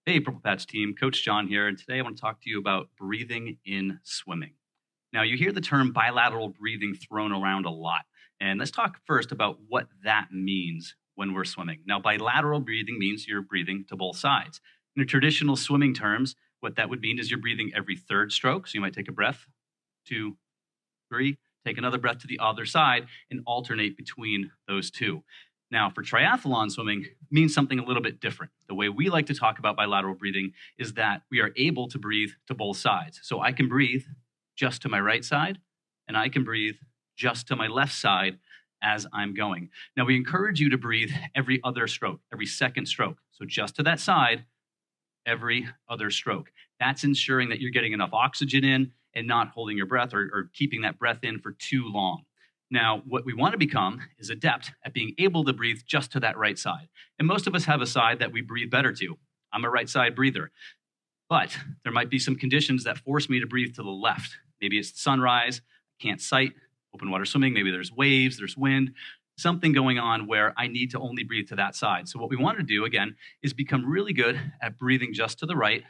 Hey, Purple Patch team, Coach John here, and today I want to talk to you about breathing in swimming. Now, you hear the term bilateral breathing thrown around a lot, and let's talk first about what that means when we're swimming. Now, bilateral breathing means you're breathing to both sides. In traditional swimming terms, what that would mean is you're breathing every third stroke. So you might take a breath, two, three, take another breath to the other side, and alternate between those two. Now, for triathlon swimming, means something a little bit different. The way we like to talk about bilateral breathing is that we are able to breathe to both sides. So I can breathe just to my right side, and I can breathe just to my left side as I'm going. Now, we encourage you to breathe every other stroke, every second stroke. So just to that side, every other stroke. That's ensuring that you're getting enough oxygen in and not holding your breath or keeping that breath in for too long. Now, what we want to become is adept at being able to breathe just to that right side. And most of us have a side that we breathe better to. I'm a right side breather, but there might be some conditions that force me to breathe to the left. Maybe it's sunrise, can't sight, open water swimming, maybe there's waves, there's wind, something going on where I need to only breathe to that side. So what we want to do again is become really good at breathing just to the right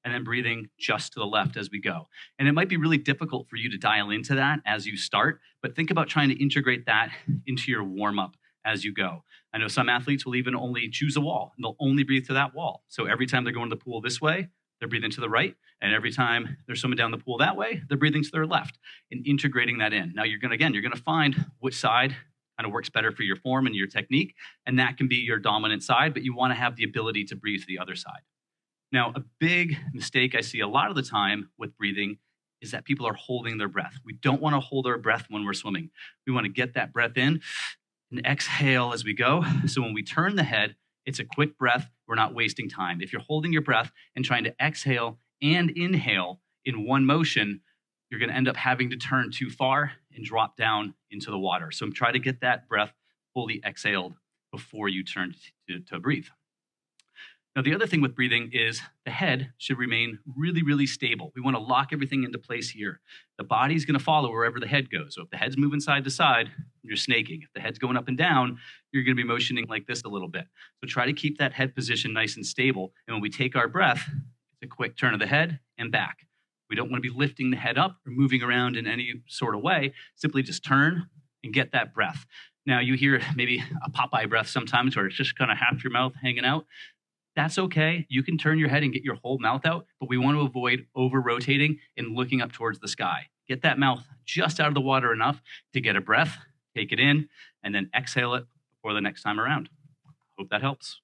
and then breathing just to the left as we go. And it might be really difficult for you to dial into that as you start, but think about trying to integrate that into your warm up as you go. I know some athletes will even only choose a wall and they'll only breathe to that wall. So every time they're going to the pool this way, they're breathing to the right. And every time they're swimming down the pool that way, they're breathing to their left and integrating that in. Now you're going to find which side kind of works better for your form and your technique. And that can be your dominant side, but you want to have the ability to breathe to the other side. Now, a big mistake I see a lot of the time with breathing is that people are holding their breath. We don't want to hold our breath when we're swimming. We want to get that breath in and exhale as we go. So when we turn the head, it's a quick breath. We're not wasting time. If you're holding your breath and trying to exhale and inhale in one motion, you're going to end up having to turn too far and drop down into the water. So try to get that breath fully exhaled before you turn to breathe. Now, the other thing with breathing is the head should remain really, really stable. We want to lock everything into place here. The body's going to follow wherever the head goes. So if the head's moving side to side, you're snaking. If the head's going up and down, you're going to be motioning like this a little bit. So try to keep that head position nice and stable. And when we take our breath, it's a quick turn of the head and back. We don't want to be lifting the head up or moving around in any sort of way. Simply just turn and get that breath. Now, you hear maybe a Popeye breath sometimes where it's just kind of half your mouth hanging out. That's okay. You can turn your head and get your whole mouth out, but we want to avoid over rotating and looking up towards the sky. Get that mouth just out of the water enough to get a breath, take it in, and then exhale it before the next time around. Hope that helps.